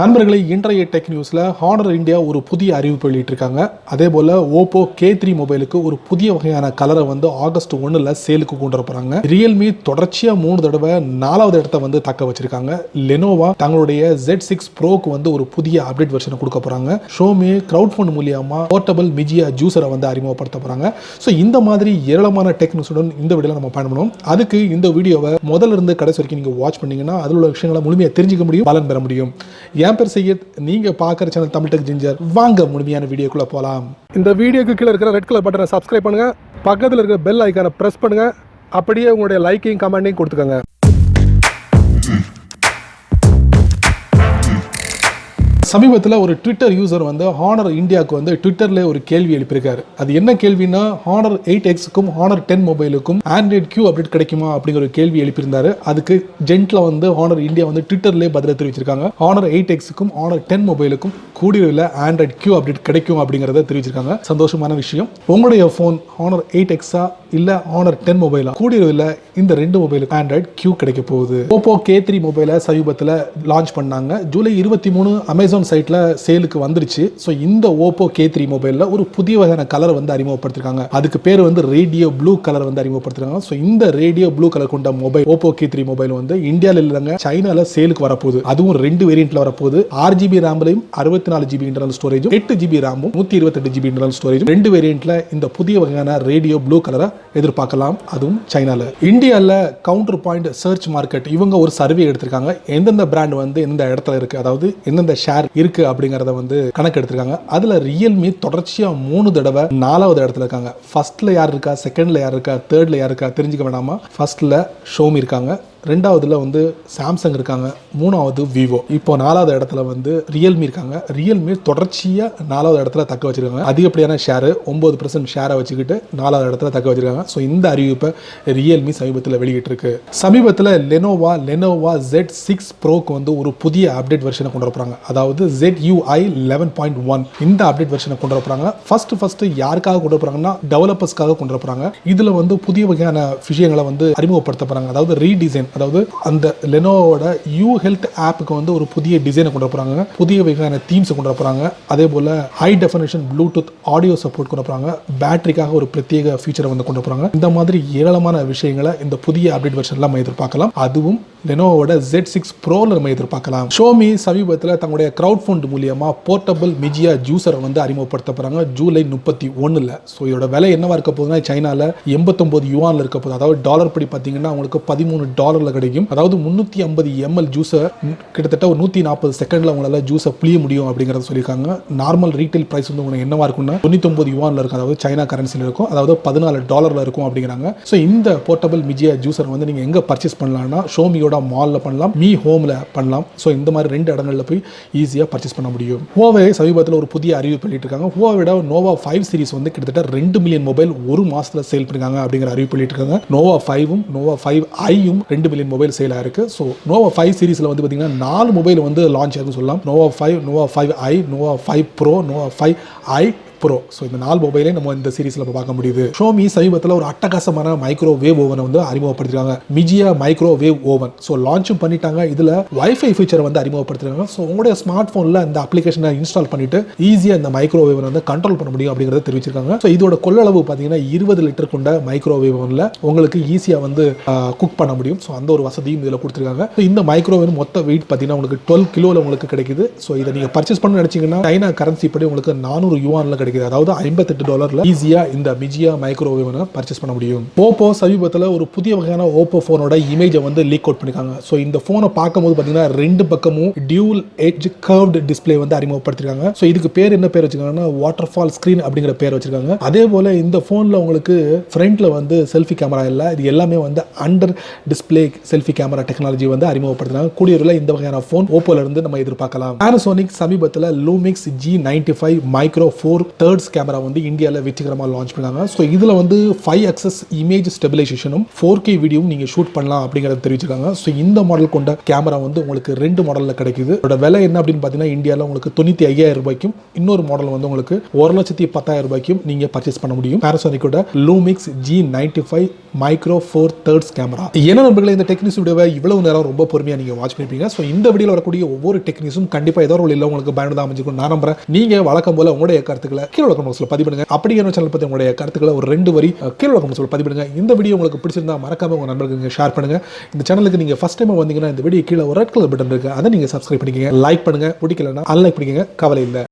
நண்பர்களை இன்றைய டெக் நியூஸில் ஹானர் இந்தியா ஒரு புதிய அறிவிப்பு வெளியிட்டிருக்காங்க. அதே போல் ஓப்போ K3 மொபைலுக்கு ஒரு புதிய வகையான கலரை ஆகஸ்ட் 1 சேலுக்கு கொண்டு வரப்போறாங்க. ரியல்மி தொடர்ச்சியாக 3 தடவை 4வது இடத்தை தக்க வச்சிருக்காங்க. லெனோவா தங்களுடைய Z6 ப்ரோக்கு ஒரு புதிய அப்டேட் வெர்ஷனை கொடுக்க போறாங்க. ஷோமி கிரவுட் ஃபண்ட் மூலியமா போர்ட்டபிள் மிஜியா ஜூஸரை அறிமுகப்படுத்த போறாங்க. ஸோ இந்த மாதிரி ஏராளமான டெக் நியூஸுடன் இந்த வீடியோவில் நம்ம பயன்படுவோம். அதுக்கு இந்த வீடியோவை முதல்ல இருந்து கடைசி வரைக்கும் நீங்கள் வாட்ச் பண்ணீங்கன்னா அதில் உள்ள விஷயங்களை முழுமையாக தெரிஞ்சுக்க முடியும், பலன் பெற முடியும். என் பேர் செய்யத், நீங்க பார்க்குற சேனல் தமிழ் டெக் ஜிஞ்சர். வாங்க முழுமையான வீடியோக்குள்ள போகலாம். இந்த வீடியோக்கு கீழே இருக்கிற ரெட் கலர் பட்டனை சப்ஸ்கிரைப் பண்ணுங்க, பக்கத்தில் இருக்கிற பெல் ஐக்கானை பிரஸ் பண்ணுங்க, அப்படியே உங்களுடைய லைக்கையும் கமெண்ட்டையும் கொடுத்துக்கோங்க. சமீபத்தில் ஒரு ட்விட்டர் யூசர் ஹானர் இந்தியாவுக்கு ட்விட்டர்ல ஒரு கேள்வி எழுப்பியிருக்காரு. அது என்ன கேள்வினா, ஹானர் 8Xக்கும் ஹானர் 10 மொபைலுக்கும் ஆண்ட்ராய்டு கியூ அப்டேட் கிடைக்குமா அப்படிங்கிற ஒரு கேள்வி எழுப்பியிருந்தாரு. அதுக்கு ஜென்ட்ல ஹானர் இந்தியா ட்விட்டர்லேயே பதில் தெரிவிச்சிருக்காங்க. ஹானர் 8Xக்கும் ஹானர் 10 மொபைலுக்கும் கூடியவில் ஆண்ட்ராய்டு கியூ அப்டேட் கிடைக்கும் அப்படிங்கிறத தெரிவிச்சிருக்காங்க. சந்தோஷமான விஷயம். உங்களுடைய ஃபோன் ஹானர் 8Xா இல்ல ஹானர் 10 மொபைலா, கூடியவில் இந்த ரெண்டு மொபைலுக்கு ஆண்ட்ராய்டு கியூ கிடைக்க போகுது. ஓப்போ K3 மொபைலை சமீபத்தில் லான்ச் பண்ணாங்க. ஜூலை 23 அமேசான் சைட்ல சேலுக்கு வந்துருச்சு. ஸோ இந்த ஓப்போ K3 மொபைலில் ஒரு புதிய வகையான கலர் அறிமுகப்படுத்திருக்காங்க. அதுக்கு பேர் ரேடியோ ப்ளூ கலர் அறிமுகப்படுத்திருக்காங்க. ஸோ இந்த ரேடியோ ப்ளூ கலர் கொண்ட மொபைல் ஓப்போ K3 மொபைல் இந்தியாவில் இல்லைங்க, சைனால சேலுக்கு வரப்போகுது. அதுவும் 2 வேரியன்ட்ல வரப்போகுது. 6GB ரேம்லையும் 64GB internal ஸ்டோரேஜும் 8GB ரேமும் 128GB internal ஸ்டோரேஜும் 2 வேரியன்ட்ல இந்த புதிய வகையான ரேடியோ ப்ளூ கலரை எதிர்பார்க்கலாம். அதுவும் சைனால. இந்தியாவில் கவுண்டர் பாயிண்ட் சர்ச் மார்க்கெட் இவங்க ஒரு சர்வே எடுத்திருக்காங்க. எந்தெந்த பிராண்ட் எந்த இடத்துல இருக்கு, அதாவது எந்தெந்த ஷேர் இருக்கு அப்படிங்கறத கணக்கு எடுத்திருக்காங்க. அதுல ரியல்மி தொடர்ச்சியா 3 தடவை 4வது இடத்துல இருக்காங்க. ஃபர்ஸ்ட்ல யார் இருக்கா, செகண்ட்ல யார் இருக்கா, தேர்ட்ல யார் இருக்கா தெரிஞ்சுக்க வேண்டாமா? ஃபர்ஸ்ட்ல ஷோமி இருக்காங்க, ரெண்டாவதுல சாம்சங் இருக்காங்க, மூணாவது விவோ, இப்போ 4வது இடத்துல ரியல்மி இருக்காங்க. ரியல்மி தொடர்ச்சியா 4வது இடத்துல தக்க வச்சிருக்காங்க. அதிகப்படியான ஷேர் 9% ஷேரை வச்சுக்கிட்டு 4வது இடத்துல தக்க வச்சிருக்காங்க. ஸோ இந்த அறிவிப்பை ரியல்மி சமீபத்தில் வெளியிட்டு இருக்கு. சமீபத்தில் லெனோவா Z6 ப்ரோக்கு ஒரு புதிய அப்டேட் வெர்ஷனை கொண்டு வரப்போறாங்க. அதாவது ZUI 11.1 இந்த அப்டேட் வெர்ஷனை கொண்டு வரப்போறாங்க. ஃபர்ஸ்ட் யாருக்காக கொண்டு வரப்போறாங்கன்னா டெவலப்பர்ஸ்க்காக கொண்டு வரப்போறாங்க. இதுல புதிய வகையான விஷயங்களை அறிமுகப்படுத்த போறாங்க. அதாவது ரீடிசைன், அதாவது அந்த லெனோவோட யூ ஹெல்த் ஆப்புக்கு ஒரு புதிய டிசைனை கொண்டு போறாங்க, புதிய வகையான தீம்ஸ் கொண்டு போறாங்க. அதே போல high definition Bluetooth audio support கொண்டு போறாங்க. பேட்டரிக்காக ஒரு பிரத்யேக ஃபீச்சரை கொண்டு போறாங்க. இந்த மாதிரி ஏராளமான விஷயங்களை இந்த புதிய அப்டேட் வெர்ஷன்ல நம்ம எதிர்பார்க்கலாம். அதுவும் லெனோவோட Z6 ப்ரோல நம்ம எதிர்பார்க்கலாம். ஷோமி சமீபத்தில் தங்களுடைய கிரவுட் ஃபண்ட் மூலியமா போர்ட்டபிள் மிஜியா ஜூஸரை அறிமுகப்படுத்த போறாங்க ஜூலை 31. ஸோ இதோட விலை என்னவா இருக்க போகுதுன்னா, சைனால 89 யுவான்ல இருக்க போகுது. அதாவது டாலர் படி பார்த்தீங்கன்னா உங்களுக்கு $13 கிடைக்கும். அதாவது 350 ml ஜூஸை கிட்டத்தட்ட ஒரு 140 செகண்ட்ல உங்களால ஜூஸை புளிய முடியும் அப்படிங்கறத சொல்லியிருக்காங்க. நார்மல் ரீட்டைல் பிரைஸ் உங்களுக்கு என்னவா இருக்கும்னா 99 யுவான்ல இருக்கும், அதாவது சைனா கரன்சில இருக்கும், அதாவது $14 இருக்கும் அப்படிங்கிறாங்க. ஸோ இந்த போர்ட்டபிள் மிஜியா ஜூஸர் நீங்க எங்க பர்ச்சேஸ் பண்ணலாம்னா, ஷோமியோட மால்ல பண்ணலாம், மீ ஹோம்ல பண்ணலாம். ஸோ இந்த மாதிரி 2 இடங்கள்ல போய் ஈஸியா பர்ச்சேஸ் பண்ண முடியும். ஹுவாவே சமீபத்தில் ஒரு புதிய அறிவிப்பு வெளியிட்டிருக்காங்க. ஹுவாவோட நோவா 5 சீரிஸ் கிட்டத்தட்ட 2 மில்லியன் மொபைல் ஒரு மாசத்துல சேல் பண்ணிருக்காங்க அப்படிங்கிற அறிவிப்பு வெளியிட்டிருக்காங்க. நோவா 5ம் நோவா 5i-யும் 2 மில்லியன் மொபைல் சேல் ஆயிருக்கு. ஸோ நோவா 5 சீரிஸ்ல பாத்தீங்கன்னா 4 மொபைல் லான்ச் ஆகுதுன்னு சொல்லலாம். Nova 5, Nova 5i, Nova 5 pro, Nova 5i pro. So இந்த 4 மொபைலே நம்ம இந்த சீரிஸ்ல பார்க்க முடியுது. ஷோமி சமீபத்தில் ஒரு அட்டகாசமான மைக்ரோவேவ் ஓவனை அறிமுகப்படுத்திருக்காங்க, மிஜியா மைக்ரோவேவ் ஓவன். ஸோ லான்ச்சும் பண்ணிட்டாங்க. இதுல வைஃபை ஃபீச்சர் அறிமுகப்படுத்திருக்காங்க. ஸோ உங்களுடைய ஸ்மார்ட் போன்ல இந்த அப்ளிகேஷனை இன்ஸ்டால் பண்ணிட்டு ஈஸியா இந்த மைக்ரோவேவ் கண்ட்ரோல் பண்ண முடியும் அப்படிங்கறத தெரிவிச்சிருக்காங்க. ஸோ இதோட கொள்ளளவு பார்த்தீங்கன்னா 20 லிட்டர் கொண்ட மைக்ரோவேவ் ஓவன்ல உங்களுக்கு ஈஸியா குக் பண்ண முடியும். ஸோ அந்த ஒரு வசதியும் இதில் கொடுத்துருக்காங்க. இந்த மைக்ரோவேவ் மொத்த வெயிட் பார்த்தீங்கன்னா உங்களுக்கு 12 கிலோல உங்களுக்கு கிடைக்குது. ஸோ இதை நீங்க பர்ச்சேஸ் பண்ண நினைச்சீங்கன்னா சைனா கரன்சி படி உங்களுக்கு 400 யுவான்ல கிடைக்குது. அதாவது $58 ஈஸியா இந்த மிஜியா மைக்ரோவேவ் பர்ச்சேஸ் பண்ண முடியும். ஓப்போ சமீபத்தில் ஒரு புதிய வகையான ஓப்போ போனோட இமேஜை லீக் அவுட் பண்ணிருக்காங்க. ஸோ இந்த போனை பார்க்கும்போது பார்த்தீங்கன்னா 2 பக்கமும் டியூல் எட்ஜ் கர்வ்டு டிஸ்பிளே அறிமுகப்படுத்திருக்காங்க. ஸோ இதுக்கு பேர் என்ன பேர் வச்சிருக்காங்கன்னா வாட்டர் ஃபால் ஸ்கிரீன் அப்படிங்கிற பேர் வச்சிருக்காங்க. அதே போல இந்த போன்ல உங்களுக்கு ஃப்ரண்ட்ல செல்ஃபி கேமரா இல்ல, இது எல்லாமே under display selfie camera technology அறிமுகப்படுத்தினாங்க. கூடிய இந்த வகையான போன் ஓப்போல இருந்து நம்ம எதிர்பார்க்கலாம். பானாசோனிக் சமீபத்தில் Lumix G95 micro 4 thirds camera வந்து இந்தியாவில் வெற்றிகரமாக லான்ச் பண்ணாங்க. ஸோ இதில் வந்து 5 axis இமேஜ் ஸ்டெபிலைசேஷனும் 4K வீடியோவும் நீங்கள் ஷூட் பண்ணலாம் அப்படிங்கிறத தெரிவிச்சிருக்காங்க. ஸோ இந்த மாடல் கொண்ட கேமரா வந்து உங்களுக்கு 2 மாடலில் கிடைக்குது. அதோட விலை என்ன அப்படின்னு பார்த்தீங்கன்னா இந்தியாவில் உங்களுக்கு 95,000 ரூபாய்க்கும், இன்னொரு மாடல் வந்து உங்களுக்கு 1,10,10,000 ரூபாய்க்கும் நீங்கள் பர்ச்சேஸ் பண்ண முடியும். பேனாசோனிக்கோட Lumix G95 micro 4 thirds camera. என்ன நண்பர்களே, இந்த டெக்னிக்ஸ் வீடியோவை இவ்வளவு நேரம் ரொம்ப பொறுமையாக நீங்கள் வாட்ச் பண்ணிருப்பீங்க. ஸோ இந்த வீடியோவில் வரக்கூடிய ஒவ்வொரு டெக்னிக்ஸும் கண்டிப்பாக ஏதோ ஒரு இல்லை உங்களுக்கு பயனுள்ளதாக அமைஞ்சிருக்கும் நான் நம்புறேன். நீங்கள் வழக்கம் போல உங்களுடைய கருத்துக்களை கீழே கமெண்ட் பாக்ஸில் பதிவு பண்ணுங்க. அப்படிங்கிற சேனல் பற்றி உங்களுடைய கருத்துக்களை ஒரு 2 வரி கீழே கமெண்ட் பாக்ஸில் பதிவு பண்ணுங்க. இந்த வீடியோ உங்களுக்கு பிடிச்சிருந்தா மறக்காம உங்கள் நண்பர்களுக்கு ஷேர் பண்ணுங்க. இந்த சேனலுக்கு நீங்கள் ஃபர்ஸ்ட் டைம் வந்தீங்கன்னா இந்த வீடியோ கீழே ஒரு ரெட் கலர் பட்டன் இருக்கு, அதை நீங்கள் சப்ஸ்கிரைப் பண்ணிக்கங்க. லைக் பண்ணுங்க, பிடிக்கலன்னா அன்லைக் பண்ணிக்கங்க, கவலை இல்லை.